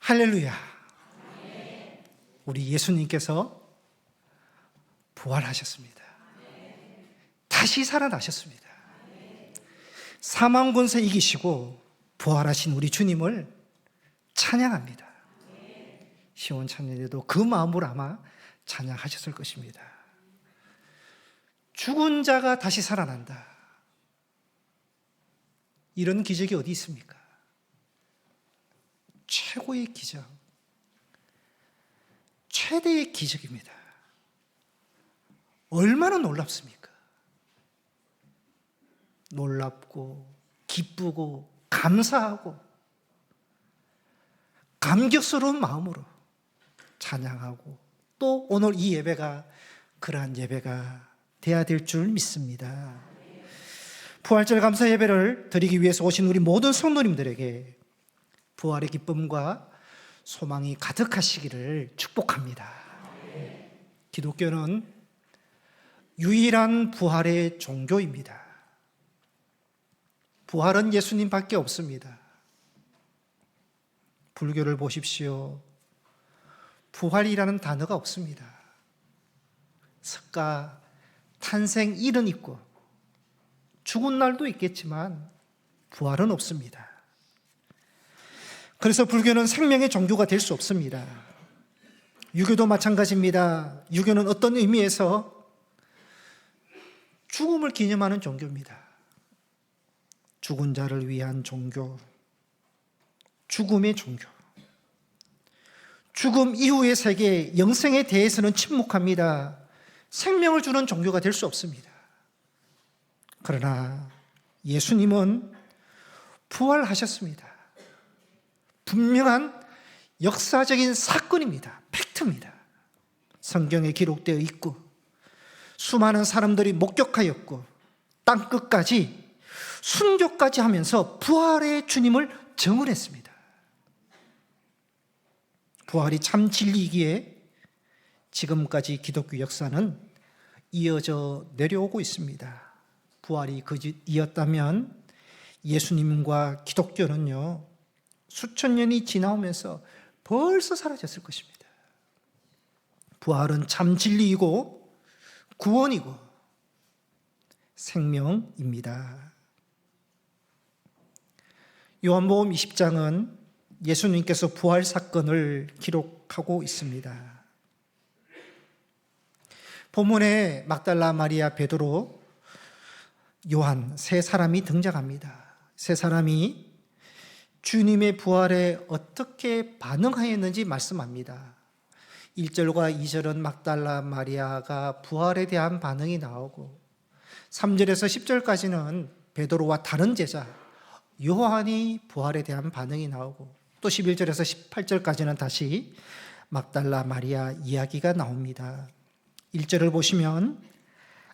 할렐루야. 우리 예수님께서 부활하셨습니다. 다시 살아나셨습니다. 사망 권세 이기시고 부활하신 우리 주님을 찬양합니다. 시온 찬양에도 그 마음으로 아마 찬양하셨을 것입니다. 죽은 자가 다시 살아난다. 이런 기적이 어디 있습니까? 최고의 기적, 최대의 기적입니다. 얼마나 놀랍습니까? 놀랍고 기쁘고 감사하고 감격스러운 마음으로 찬양하고 또 오늘 이 예배가 그러한 예배가 되어야 될 줄 믿습니다. 부활절 감사 예배를 드리기 위해서 오신 우리 모든 성도님들에게 부활의 기쁨과 소망이 가득하시기를 축복합니다. 기독교는 유일한 부활의 종교입니다. 부활은 예수님밖에 없습니다. 불교를 보십시오. 부활이라는 단어가 없습니다. 석가, 탄생일은 있고 죽은 날도 있겠지만 부활은 없습니다. 그래서 불교는 생명의 종교가 될 수 없습니다. 유교도 마찬가지입니다. 유교는 어떤 의미에서 죽음을 기념하는 종교입니다. 죽은 자를 위한 종교, 죽음의 종교. 죽음 이후의 세계, 영생에 대해서는 침묵합니다. 생명을 주는 종교가 될 수 없습니다. 그러나 예수님은 부활하셨습니다. 분명한 역사적인 사건입니다. 팩트입니다. 성경에 기록되어 있고 수많은 사람들이 목격하였고 땅끝까지 순교까지 하면서 부활의 주님을 증언했습니다. 부활이 참 진리이기에 지금까지 기독교 역사는 이어져 내려오고 있습니다. 부활이 거짓이었다면 예수님과 기독교는요 수천 년이 지나오면서 벌써 사라졌을 것입니다. 부활은 참 진리이고 구원이고 생명입니다. 요한복음 20장은 예수님께서 부활 사건을 기록하고 있습니다. 본문에 막달라 마리아, 베드로, 요한 세 사람이 등장합니다. 세 사람이 주님의 부활에 어떻게 반응하였는지 말씀합니다. 1절과 2절은 막달라 마리아가 부활에 대한 반응이 나오고 3절에서 10절까지는 베드로와 다른 제자 요한이 부활에 대한 반응이 나오고 또 11절에서 18절까지는 다시 막달라 마리아 이야기가 나옵니다. 1절을 보시면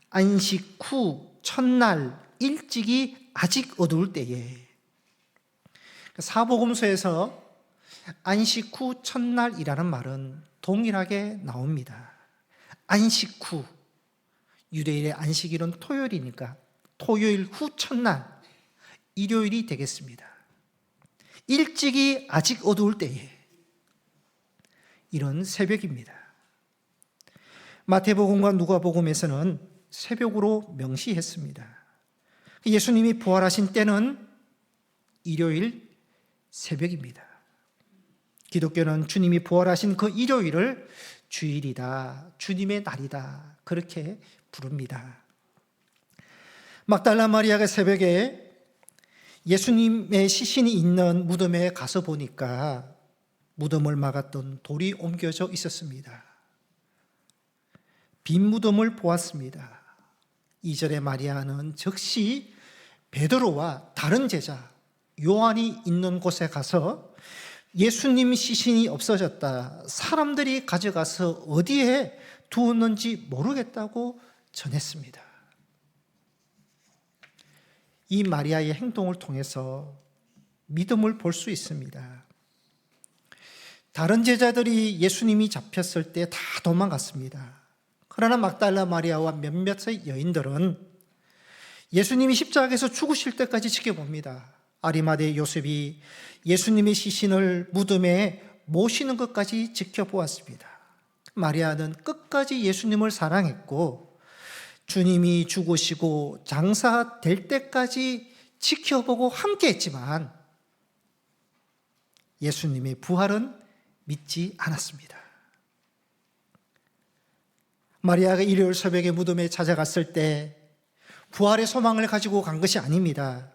안식 후 첫날 일찍이 아직 어두울 때에, 사복음서에서 안식 후 첫날이라는 말은 동일하게 나옵니다. 안식 후, 유대인의 안식일은 토요일이니까 토요일 후 첫날, 일요일이 되겠습니다. 일찍이 아직 어두울 때에, 이런 새벽입니다. 마태복음과 누가복음에서는 새벽으로 명시했습니다. 예수님이 부활하신 때는 일요일 새벽입니다. 기독교는 주님이 부활하신 그 일요일을 주일이다, 주님의 날이다, 그렇게 부릅니다. 막달라 마리아가 새벽에 예수님의 시신이 있는 무덤에 가서 보니까 무덤을 막았던 돌이 옮겨져 있었습니다. 빈 무덤을 보았습니다. 2절의 마리아는 즉시 베드로와 다른 제자 요한이 있는 곳에 가서 예수님 시신이 없어졌다, 사람들이 가져가서 어디에 두었는지 모르겠다고 전했습니다. 이 마리아의 행동을 통해서 믿음을 볼 수 있습니다. 다른 제자들이 예수님이 잡혔을 때 다 도망갔습니다. 그러나 막달라 마리아와 몇몇의 여인들은 예수님이 십자가에서 죽으실 때까지 지켜봅니다. 아리마대 요셉이 예수님의 시신을 무덤에 모시는 것까지 지켜보았습니다. 마리아는 끝까지 예수님을 사랑했고 주님이 죽으시고 장사될 때까지 지켜보고 함께했지만 예수님의 부활은 믿지 않았습니다. 마리아가 일요일 새벽에 무덤에 찾아갔을 때 부활의 소망을 가지고 간 것이 아닙니다.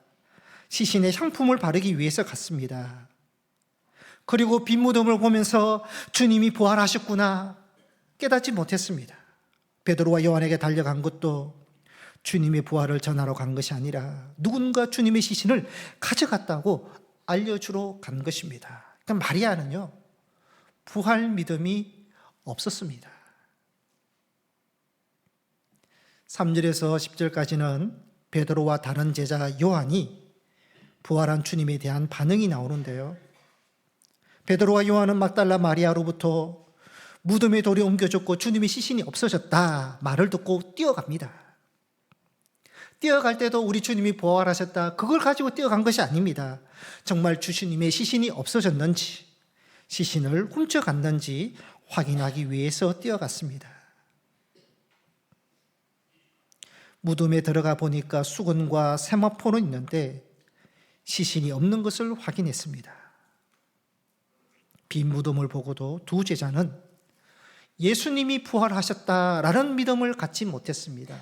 시신에 향품을 바르기 위해서 갔습니다. 그리고 빈 무덤을 보면서 주님이 부활하셨구나 깨닫지 못했습니다. 베드로와 요한에게 달려간 것도 주님의 부활을 전하러 간 것이 아니라 누군가 주님의 시신을 가져갔다고 알려주러 간 것입니다. 그러니까 마리아는요, 부활 믿음이 없었습니다. 3절에서 10절까지는 베드로와 다른 제자 요한이 부활한 주님에 대한 반응이 나오는데요. 베드로와 요한은 막달라 마리아로부터 무덤에 돌이 옮겨졌고 주님의 시신이 없어졌다 말을 듣고 뛰어갑니다. 뛰어갈 때도 우리 주님이 부활하셨다 그걸 가지고 뛰어간 것이 아닙니다. 정말 주님의 시신이 없어졌는지 시신을 훔쳐갔는지 확인하기 위해서 뛰어갔습니다. 무덤에 들어가 보니까 수건과 세마포는 있는데 시신이 없는 것을 확인했습니다. 빈 무덤을 보고도 두 제자는 예수님이 부활하셨다라는 믿음을 갖지 못했습니다.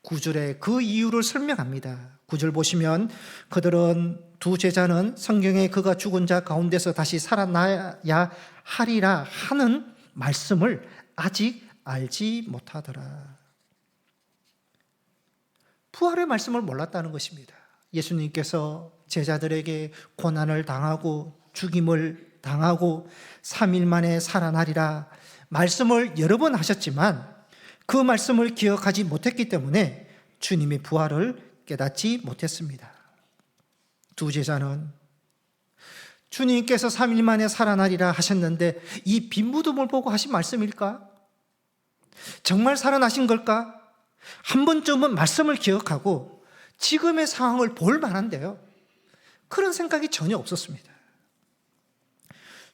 9절에 그 이유를 설명합니다. 9절 보시면 그들은 두 제자는 성경에 그가 죽은 자 가운데서 다시 살아나야 하리라 하는 말씀을 아직 알지 못하더라. 부활의 말씀을 몰랐다는 것입니다. 예수님께서 제자들에게 고난을 당하고 죽임을 당하고 3일 만에 살아나리라 말씀을 여러 번 하셨지만 그 말씀을 기억하지 못했기 때문에 주님의 부활을 깨닫지 못했습니다. 두 제자는 주님께서 3일 만에 살아나리라 하셨는데 이 빈 무덤을 보고 하신 말씀일까? 정말 살아나신 걸까? 한 번쯤은 말씀을 기억하고 지금의 상황을 볼 만한데요. 그런 생각이 전혀 없었습니다.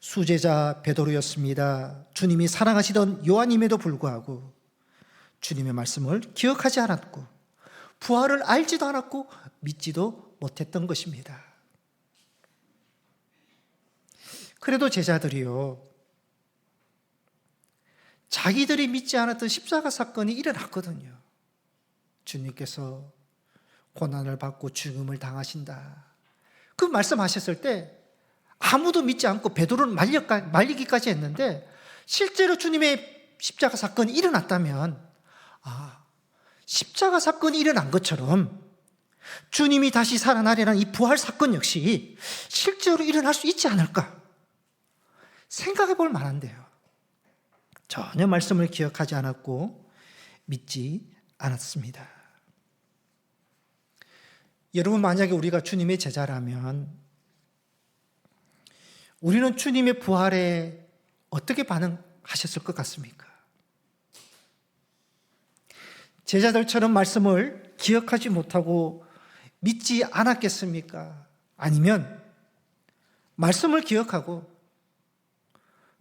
수제자 베드로였습니다. 주님이 사랑하시던 요한임에도 불구하고 주님의 말씀을 기억하지 않았고 부활을 알지도 않았고 믿지도 못했던 것입니다. 그래도 제자들이요, 자기들이 믿지 않았던 십자가 사건이 일어났거든요. 주님께서 고난을 받고 죽음을 당하신다 그 말씀하셨을 때 아무도 믿지 않고 베드로는 말리기까지 했는데 실제로 주님의 십자가 사건이 일어났다면 십자가 사건이 일어난 것처럼 주님이 다시 살아나리라는 이 부활 사건 역시 실제로 일어날 수 있지 않을까 생각해 볼 만한데요. 전혀 말씀을 기억하지 않았고 믿지 않았습니다. 여러분, 만약에 우리가 주님의 제자라면 우리는 주님의 부활에 어떻게 반응하셨을 것 같습니까? 제자들처럼 말씀을 기억하지 못하고 믿지 않았겠습니까? 아니면 말씀을 기억하고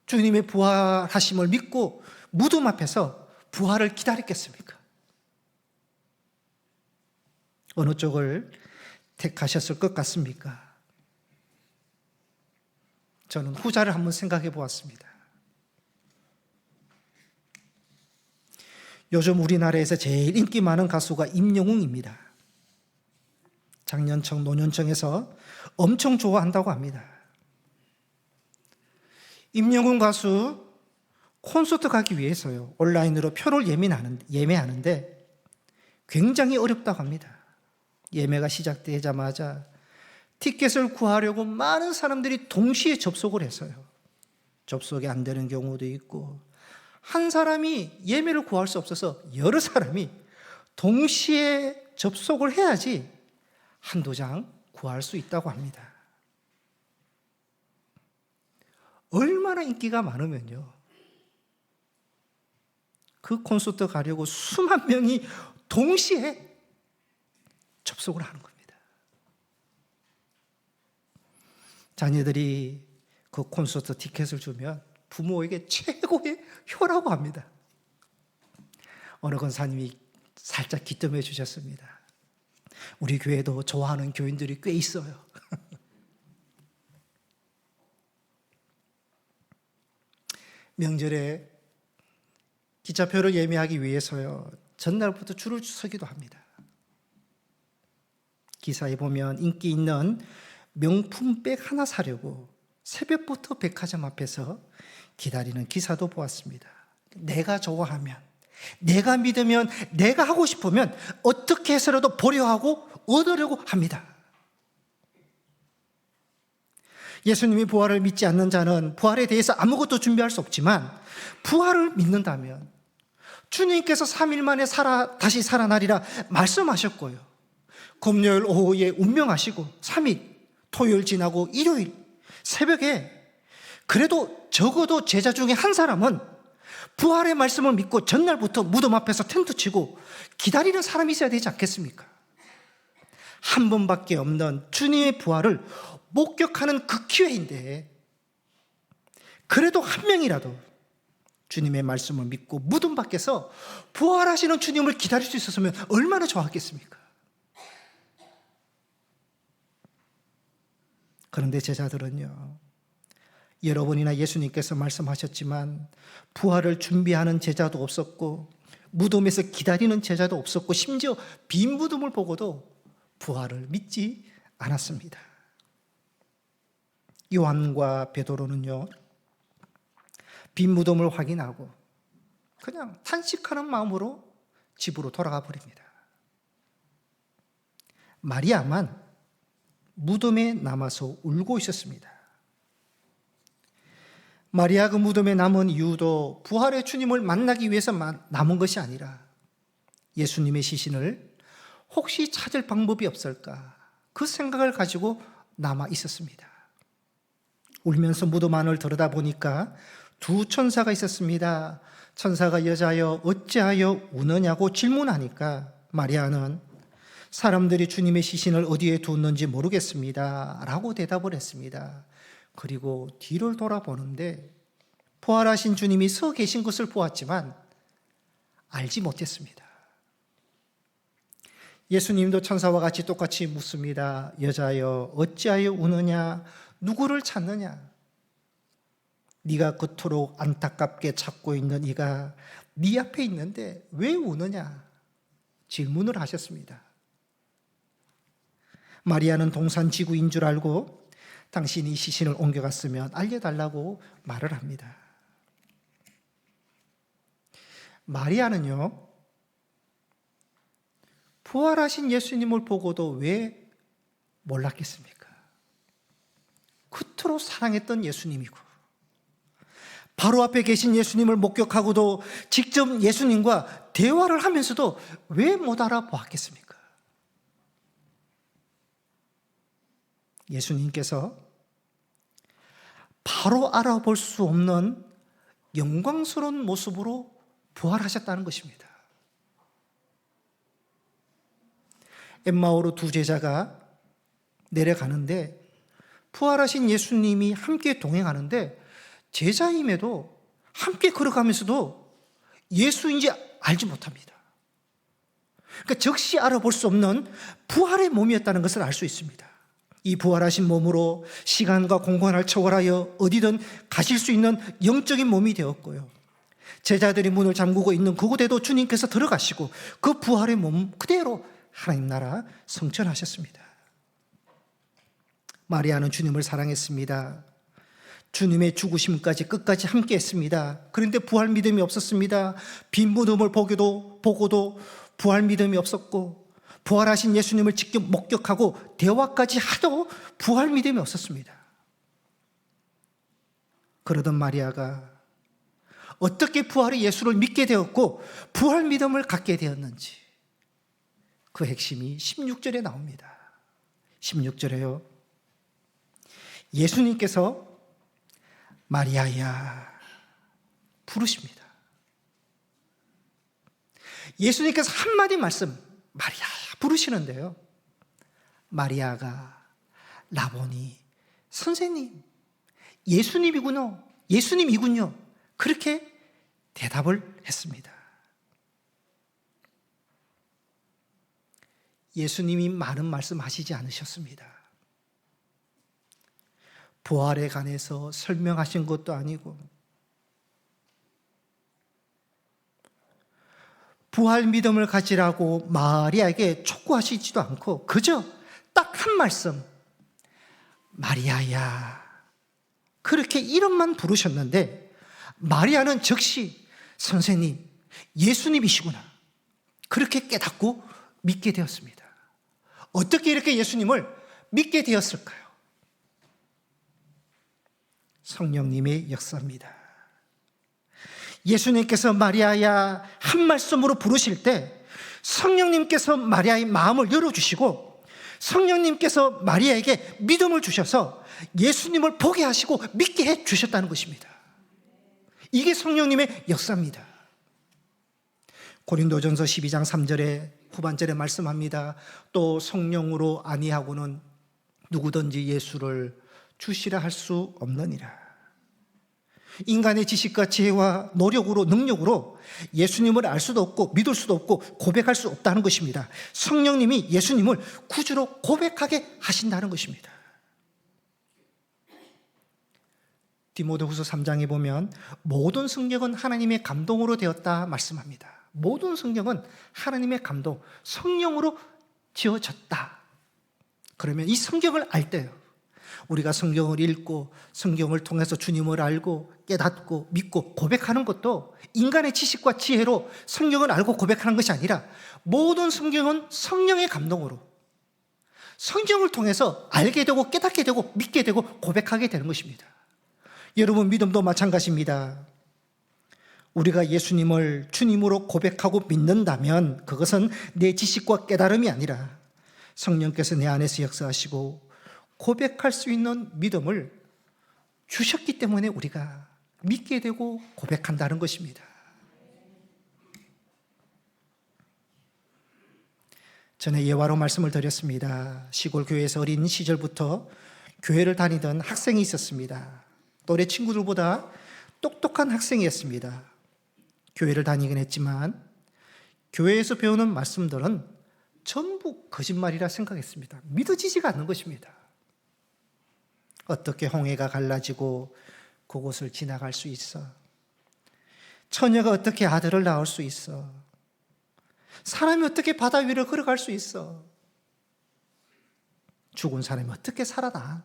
주님의 부활하심을 믿고 무덤 앞에서 부활을 기다렸겠습니까? 어느 쪽을 택하셨을 것 같습니까? 저는 후자를 한번 생각해 보았습니다. 요즘 우리나라에서 제일 인기 많은 가수가 임영웅입니다. 장년청, 노년청에서 엄청 좋아한다고 합니다. 임영웅 가수 콘서트 가기 위해서요, 온라인으로 표를 예매하는데 굉장히 어렵다고 합니다. 예매가 시작되자마자 티켓을 구하려고 많은 사람들이 동시에 접속을 해서요, 접속이 안 되는 경우도 있고 한 사람이 예매를 구할 수 없어서 여러 사람이 동시에 접속을 해야지 한두 장 구할 수 있다고 합니다. 얼마나 인기가 많으면요, 그 콘서트 가려고 수만 명이 동시에 접속을 하는 겁니다. 자녀들이 그 콘서트 티켓을 주면 부모에게 최고의 효라고 합니다. 어느 권사님이 살짝 기점해 주셨습니다. 우리 교회도 좋아하는 교인들이 꽤 있어요. 명절에 기차표를 예매하기 위해서요, 전날부터 줄을 서기도 합니다. 기사에 보면 인기 있는 명품백 하나 사려고 새벽부터 백화점 앞에서 기다리는 기사도 보았습니다. 내가 좋아하면, 내가 믿으면, 내가 하고 싶으면 어떻게 해서라도 보려 하고 얻으려고 합니다. 예수님이 부활을 믿지 않는 자는 부활에 대해서 아무것도 준비할 수 없지만, 부활을 믿는다면 주님께서 3일 만에 다시 살아나리라 말씀하셨고요, 금요일 오후에 운명하시고 3일, 토요일 지나고 일요일 새벽에 그래도 적어도 제자 중에 한 사람은 부활의 말씀을 믿고 전날부터 무덤 앞에서 텐트 치고 기다리는 사람이 있어야 되지 않겠습니까? 한 번밖에 없는 주님의 부활을 목격하는 그 기회인데, 그래도 한 명이라도 주님의 말씀을 믿고 무덤 밖에서 부활하시는 주님을 기다릴 수 있었으면 얼마나 좋았겠습니까? 그런데 제자들은요, 여러분이나 예수님께서 말씀하셨지만 부활을 준비하는 제자도 없었고 무덤에서 기다리는 제자도 없었고 심지어 빈 무덤을 보고도 부활을 믿지 않았습니다. 요한과 베드로는요, 빈 무덤을 확인하고 그냥 탄식하는 마음으로 집으로 돌아가 버립니다. 마리아만 무덤에 남아서 울고 있었습니다. 마리아가 무덤에 남은 이유도 부활의 주님을 만나기 위해서 남은 것이 아니라 예수님의 시신을 혹시 찾을 방법이 없을까, 그 생각을 가지고 남아 있었습니다. 울면서 무덤 안을 들여다보니까 두 천사가 있었습니다. 천사가 여자여 어찌하여 우느냐고 질문하니까 마리아는 사람들이 주님의 시신을 어디에 두었는지 모르겠습니다 라고 대답을 했습니다. 그리고 뒤를 돌아보는데 부활하신 주님이 서 계신 것을 보았지만 알지 못했습니다. 예수님도 천사와 같이 똑같이 묻습니다. 여자여 어찌하여 우느냐, 누구를 찾느냐? 네가 그토록 안타깝게 찾고 있는 이가 네 앞에 있는데 왜 우느냐? 질문을 하셨습니다. 마리아는 동산지구인 줄 알고 당신이 시신을 옮겨갔으면 알려달라고 말을 합니다. 마리아는요, 부활하신 예수님을 보고도 왜 몰랐겠습니까? 그토록 사랑했던 예수님이고 바로 앞에 계신 예수님을 목격하고도 직접 예수님과 대화를 하면서도 왜 못 알아보았겠습니까? 예수님께서 바로 알아볼 수 없는 영광스러운 모습으로 부활하셨다는 것입니다. 엠마오로 두 제자가 내려가는데 부활하신 예수님이 함께 동행하는데 제자임에도 함께 걸어가면서도 예수인지 알지 못합니다. 그러니까 즉시 알아볼 수 없는 부활의 몸이었다는 것을 알 수 있습니다. 이 부활하신 몸으로 시간과 공간을 초월하여 어디든 가실 수 있는 영적인 몸이 되었고요, 제자들이 문을 잠그고 있는 그곳에도 주님께서 들어가시고 그 부활의 몸 그대로 하나님 나라 성천하셨습니다. 마리아는 주님을 사랑했습니다. 주님의 죽으심까지 끝까지 함께 했습니다. 그런데 부활 믿음이 없었습니다. 빈 무덤을 보고도 부활 믿음이 없었고 부활하신 예수님을 직접 목격하고 대화까지 하도 부활 믿음이 없었습니다. 그러던 마리아가 어떻게 부활의 예수를 믿게 되었고 부활 믿음을 갖게 되었는지, 그 핵심이 16절에 나옵니다. 16절에요, 예수님께서 마리아야 부르십니다. 예수님께서 한마디 말씀, 마리아 부르시는데요, 마리아가 라보니 선생님, 예수님이군요. 예수님이군요. 그렇게 대답을 했습니다. 예수님이 많은 말씀하시지 않으셨습니다. 부활에 관해서 설명하신 것도 아니고, 부활 믿음을 가지라고 마리아에게 촉구하시지도 않고 그저 딱 한 말씀, 마리아야, 그렇게 이름만 부르셨는데 마리아는 즉시 선생님, 예수님이시구나, 그렇게 깨닫고 믿게 되었습니다. 어떻게 이렇게 예수님을 믿게 되었을까요? 성령님의 역사입니다. 예수님께서 마리아야 한 말씀으로 부르실 때 성령님께서 마리아의 마음을 열어주시고 성령님께서 마리아에게 믿음을 주셔서 예수님을 보게 하시고 믿게 해주셨다는 것입니다. 이게 성령님의 역사입니다. 고린도전서 12장 3절에 후반절에 말씀합니다. 또 성령으로 아니하고는 누구든지 예수를 주시라 할 수 없느니라. 인간의 지식과 지혜와 노력으로, 능력으로 예수님을 알 수도 없고 믿을 수도 없고 고백할 수 없다는 것입니다. 성령님이 예수님을 구주로 고백하게 하신다는 것입니다. 디모데후서 3장에 보면 모든 성경은 하나님의 감동으로 되었다 말씀합니다. 모든 성경은 하나님의 감동, 성령으로 지어졌다. 그러면 이 성경을 알 때요, 우리가 성경을 읽고 성경을 통해서 주님을 알고 깨닫고 믿고 고백하는 것도 인간의 지식과 지혜로 성경을 알고 고백하는 것이 아니라 모든 성경은 성령의 감동으로 성경을 통해서 알게 되고 깨닫게 되고 믿게 되고 고백하게 되는 것입니다. 여러분, 믿음도 마찬가지입니다. 우리가 예수님을 주님으로 고백하고 믿는다면 그것은 내 지식과 깨달음이 아니라 성령께서 내 안에서 역사하시고 고백할 수 있는 믿음을 주셨기 때문에 우리가 믿게 되고 고백한다는 것입니다. 전에 예화로 말씀을 드렸습니다. 시골 교회에서 어린 시절부터 교회를 다니던 학생이 있었습니다. 또래 친구들보다 똑똑한 학생이었습니다. 교회를 다니긴 했지만 교회에서 배우는 말씀들은 전부 거짓말이라 생각했습니다. 믿어지지가 않는 것입니다. 어떻게 홍해가 갈라지고 그곳을 지나갈 수 있어? 처녀가 어떻게 아들을 낳을 수 있어? 사람이 어떻게 바다 위를 걸어갈 수 있어? 죽은 사람이 어떻게 살아나?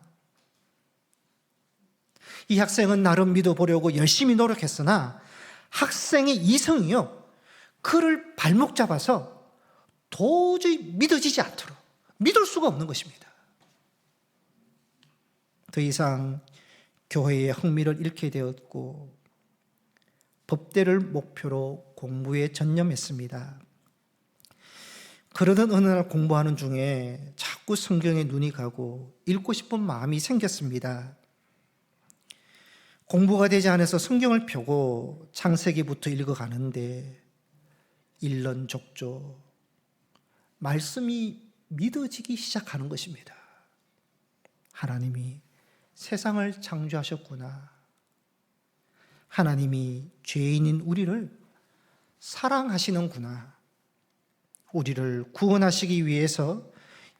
이 학생은 나름 믿어보려고 열심히 노력했으나 학생의 이성이요, 그를 발목 잡아서 도저히 믿어지지 않도록 믿을 수가 없는 것입니다. 더 이상 교회의 흥미를 잃게 되었고 법대를 목표로 공부에 전념했습니다. 그러던 어느 날 공부하는 중에 자꾸 성경에 눈이 가고 읽고 싶은 마음이 생겼습니다. 공부가 되지 않아서 성경을 펴고 창세기부터 읽어가는데 일런족조 말씀이 믿어지기 시작하는 것입니다. 하나님이 세상을 창조하셨구나. 하나님이 죄인인 우리를 사랑하시는구나. 우리를 구원하시기 위해서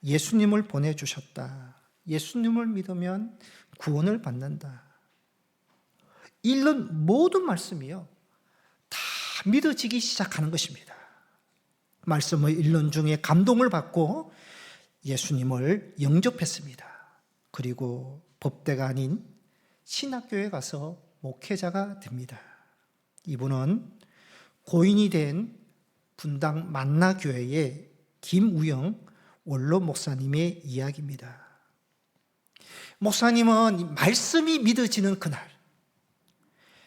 예수님을 보내주셨다. 예수님을 믿으면 구원을 받는다. 읽는 모든 말씀이요, 다 믿어지기 시작하는 것입니다. 말씀을 읽는 중에 감동을 받고 예수님을 영접했습니다. 그리고 법대가 아닌 신학교에 가서 목회자가 됩니다. 이분은 고인이 된 분당 만나교회의 김우영 원로 목사님의 이야기입니다. 목사님은 말씀이 믿어지는 그날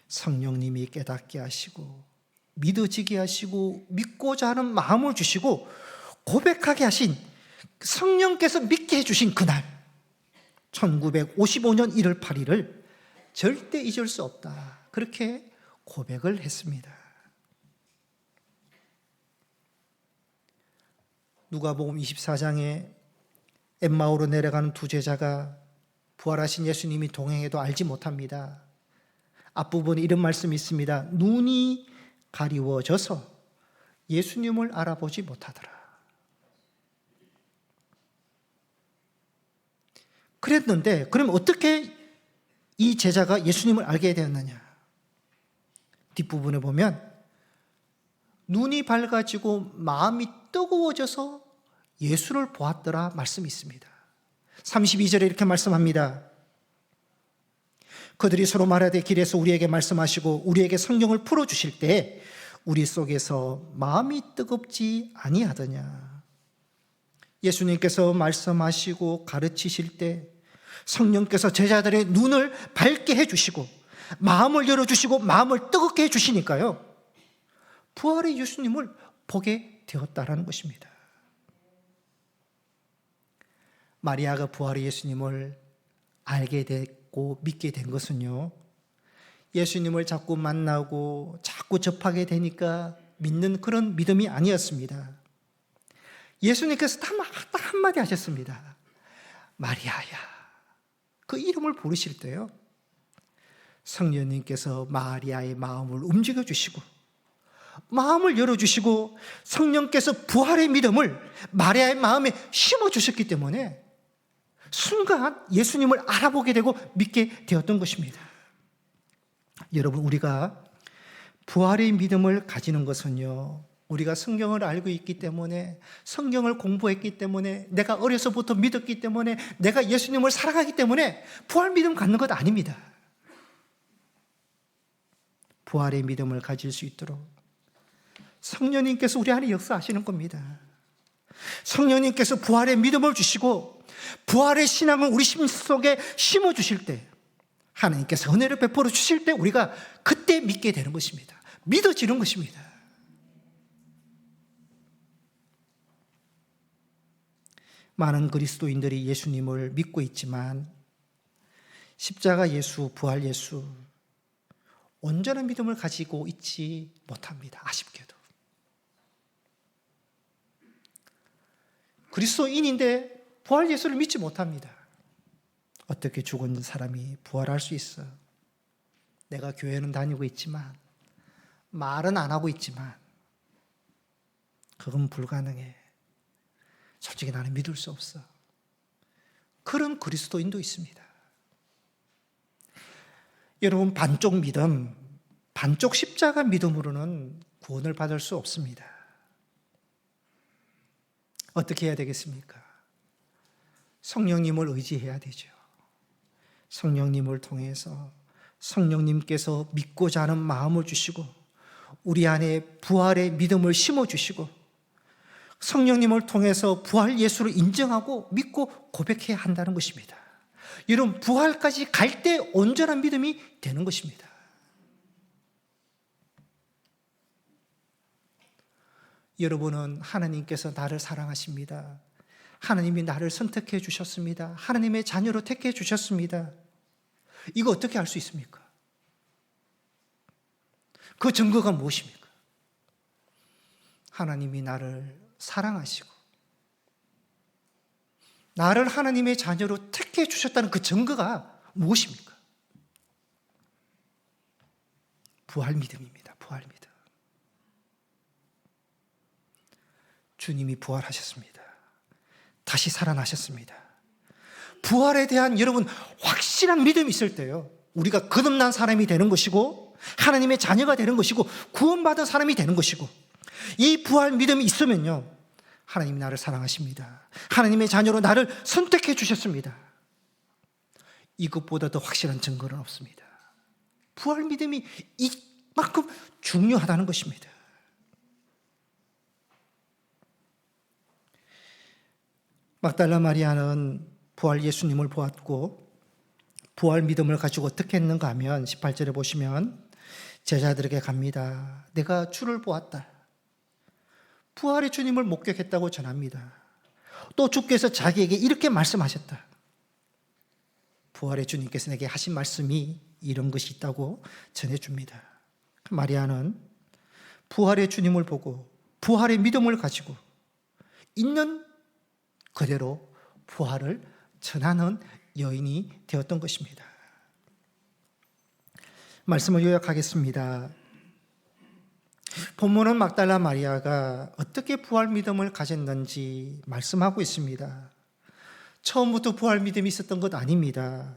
성령님이 깨닫게 하시고 믿어지게 하시고 믿고자 하는 마음을 주시고 고백하게 하신 성령께서 믿게 해주신 그날 1955년 1월 8일을 절대 잊을 수 없다, 그렇게 고백을 했습니다. 누가복음 24장에 엠마오로 내려가는 두 제자가 부활하신 예수님이 동행해도 알지 못합니다. 앞부분에 이런 말씀이 있습니다. 눈이 가리워져서 예수님을 알아보지 못하더라. 그랬는데 그럼 어떻게 이 제자가 예수님을 알게 되었느냐? 뒷부분에 보면 눈이 밝아지고 마음이 뜨거워져서 예수를 보았더라 말씀이 있습니다. 32절에 이렇게 말씀합니다. 그들이 서로 말하되 길에서 우리에게 말씀하시고 우리에게 성경을 풀어주실 때 우리 속에서 마음이 뜨겁지 아니하더냐. 예수님께서 말씀하시고 가르치실 때 성령께서 제자들의 눈을 밝게 해주시고 마음을 열어주시고 마음을 뜨겁게 해주시니까요, 부활의 예수님을 보게 되었다라는 것입니다. 마리아가 부활의 예수님을 알게 됐고 믿게 된 것은요, 예수님을 자꾸 만나고 자꾸 접하게 되니까 믿는 그런 믿음이 아니었습니다. 예수님께서 딱 한마디 하셨습니다. 마리아야. 그 이름을 부르실 때요, 성령님께서 마리아의 마음을 움직여 주시고 마음을 열어주시고 성령께서 부활의 믿음을 마리아의 마음에 심어주셨기 때문에 순간 예수님을 알아보게 되고 믿게 되었던 것입니다. 여러분, 우리가 부활의 믿음을 가지는 것은요, 우리가 성경을 알고 있기 때문에, 성경을 공부했기 때문에, 내가 어려서부터 믿었기 때문에, 내가 예수님을 사랑하기 때문에 부활 믿음 갖는 것 아닙니다. 부활의 믿음을 가질 수 있도록 성령님께서 우리 안에 역사하시는 겁니다. 성령님께서 부활의 믿음을 주시고 부활의 신앙을 우리 심 속에 심어주실 때, 하나님께서 은혜를 베풀어 주실 때 우리가 그때 믿게 되는 것입니다. 믿어지는 것입니다. 많은 그리스도인들이 예수님을 믿고 있지만 십자가 예수, 부활 예수, 온전한 믿음을 가지고 있지 못합니다. 아쉽게도. 그리스도인인데 부활 예수를 믿지 못합니다. 어떻게 죽은 사람이 부활할 수 있어? 내가 교회는 다니고 있지만, 말은 안 하고 있지만 그건 불가능해. 솔직히 나는 믿을 수 없어. 그런 그리스도인도 있습니다. 여러분, 반쪽 믿음, 반쪽 십자가 믿음으로는 구원을 받을 수 없습니다. 어떻게 해야 되겠습니까? 성령님을 의지해야 되죠. 성령님을 통해서 성령님께서 믿고자 하는 마음을 주시고 우리 안에 부활의 믿음을 심어주시고 성령님을 통해서 부활 예수를 인정하고 믿고 고백해야 한다는 것입니다. 여러분, 부활까지 갈 때 온전한 믿음이 되는 것입니다. 여러분은 하나님께서 나를 사랑하십니다. 하나님이 나를 선택해 주셨습니다. 하나님의 자녀로 택해 주셨습니다. 이거 어떻게 알 수 있습니까? 그 증거가 무엇입니까? 하나님이 나를 사랑하시고 나를 하나님의 자녀로 택해 주셨다는 그 증거가 무엇입니까? 부활 믿음입니다. 부활 믿음. 주님이 부활하셨습니다. 다시 살아나셨습니다. 부활에 대한 여러분 확실한 믿음이 있을 때요, 우리가 거듭난 사람이 되는 것이고 하나님의 자녀가 되는 것이고 구원받은 사람이 되는 것이고, 이 부활 믿음이 있으면요, 하나님이 나를 사랑하십니다. 하나님의 자녀로 나를 선택해 주셨습니다. 이것보다 더 확실한 증거는 없습니다. 부활 믿음이 이만큼 중요하다는 것입니다. 막달라 마리아는 부활 예수님을 보았고 부활 믿음을 가지고 어떻게 했는가 하면 18절에 보시면 제자들에게 갑니다. 내가 주를 보았다. 부활의 주님을 목격했다고 전합니다. 또 주께서 자기에게 이렇게 말씀하셨다. 부활의 주님께서 내게 하신 말씀이 이런 것이 있다고 전해줍니다. 마리아는 부활의 주님을 보고 부활의 믿음을 가지고 있는 그대로 부활을 전하는 여인이 되었던 것입니다. 말씀을 요약하겠습니다. 본문은 막달라 마리아가 어떻게 부활 믿음을 가졌는지 말씀하고 있습니다. 처음부터 부활 믿음이 있었던 것 아닙니다.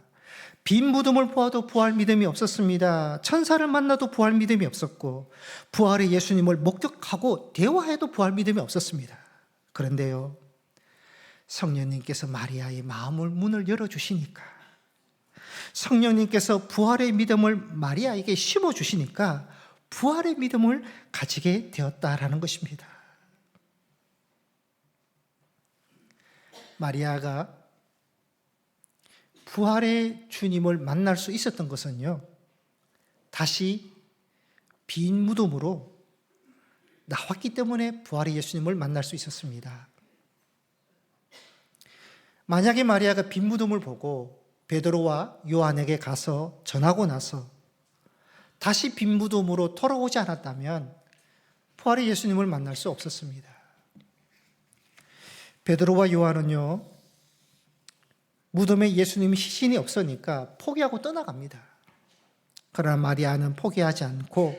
빈 무덤을 보아도 부활 믿음이 없었습니다. 천사를 만나도 부활 믿음이 없었고, 부활의 예수님을 목격하고 대화해도 부활 믿음이 없었습니다. 그런데요, 성령님께서 마리아의 마음을 문을 열어주시니까, 성령님께서 부활의 믿음을 마리아에게 심어주시니까 부활의 믿음을 가지게 되었다라는 것입니다. 마리아가 부활의 주님을 만날 수 있었던 것은요, 다시 빈 무덤으로 나왔기 때문에 부활의 예수님을 만날 수 있었습니다. 만약에 마리아가 빈 무덤을 보고 베드로와 요한에게 가서 전하고 나서 다시 빈 무덤으로 돌아오지 않았다면 부활의 예수님을 만날 수 없었습니다. 베드로와 요한은요, 무덤에 예수님이 시신이 없으니까 포기하고 떠나갑니다. 그러나 마리아는 포기하지 않고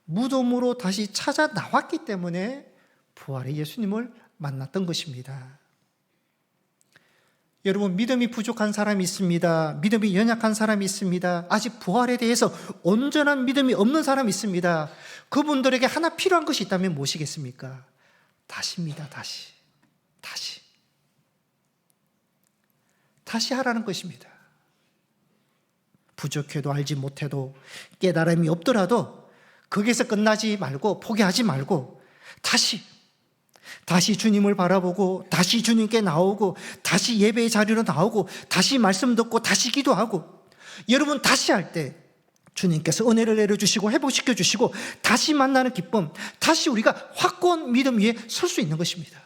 무덤으로 다시 찾아 나왔기 때문에 부활의 예수님을 만났던 것입니다. 여러분, 믿음이 부족한 사람이 있습니다. 믿음이 연약한 사람이 있습니다. 아직 부활에 대해서 온전한 믿음이 없는 사람이 있습니다. 그분들에게 하나 필요한 것이 있다면 무엇이겠습니까? 다시입니다. 다시 하라는 것입니다. 부족해도 알지 못해도 깨달음이 없더라도 거기서 끝나지 말고 포기하지 말고 다시 주님을 바라보고 다시 주님께 나오고 다시 예배의 자리로 나오고 다시 말씀 듣고 다시 기도하고, 여러분 다시 할 때 주님께서 은혜를 내려주시고 회복시켜 주시고 다시 만나는 기쁨, 다시 우리가 확고한 믿음 위에 설 수 있는 것입니다.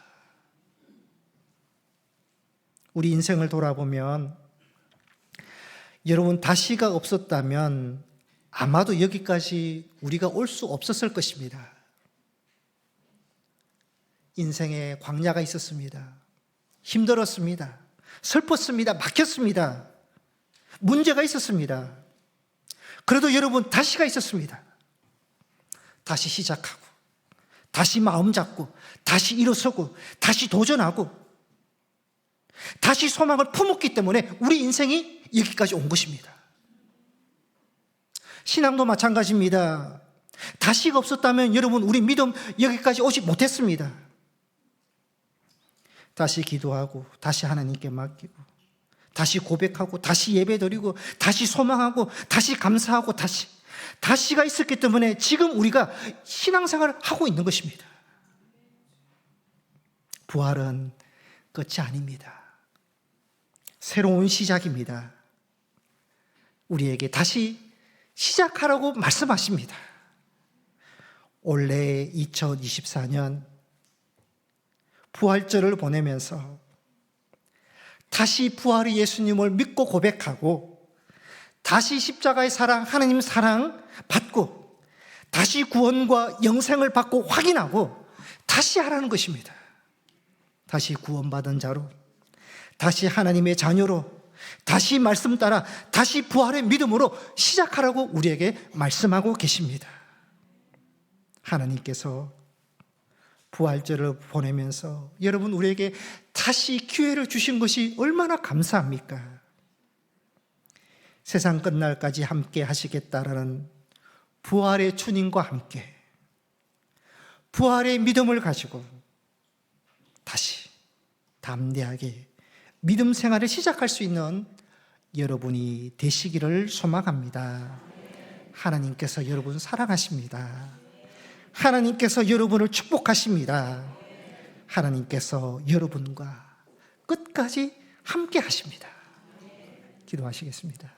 우리 인생을 돌아보면 여러분, 다시가 없었다면 아마도 여기까지 우리가 올 수 없었을 것입니다. 인생에 광야가 있었습니다. 힘들었습니다. 슬펐습니다. 막혔습니다. 문제가 있었습니다. 그래도 여러분, 다시가 있었습니다. 다시 시작하고 다시 마음 잡고 다시 일어서고 다시 도전하고 다시 소망을 품었기 때문에 우리 인생이 여기까지 온 것입니다. 신앙도 마찬가지입니다. 다시가 없었다면 여러분, 우리 믿음 여기까지 오지 못했습니다. 다시 기도하고 다시 하나님께 맡기고 다시 고백하고 다시 예배드리고 다시 소망하고 다시 감사하고 다시가 있었기 때문에 지금 우리가 신앙생활을 하고 있는 것입니다. 부활은 끝이 아닙니다. 새로운 시작입니다. 우리에게 다시 시작하라고 말씀하십니다. 올해 2024년 부활절을 보내면서 다시 부활의 예수님을 믿고 고백하고 다시 십자가의 사랑, 하나님 사랑 받고 다시 구원과 영생을 받고 확인하고 다시 하라는 것입니다. 다시 구원받은 자로, 다시 하나님의 자녀로, 다시 말씀 따라 다시 부활의 믿음으로 시작하라고 우리에게 말씀하고 계십니다. 하나님께서 부활절을 보내면서 여러분, 우리에게 다시 기회를 주신 것이 얼마나 감사합니까? 세상 끝날까지 함께 하시겠다라는 부활의 주님과 함께 부활의 믿음을 가지고 다시 담대하게 믿음 생활을 시작할 수 있는 여러분이 되시기를 소망합니다. 하나님께서 여러분 사랑하십니다. 하나님께서 여러분을 축복하십니다. 하나님께서 여러분과 끝까지 함께 하십니다. 기도하시겠습니다.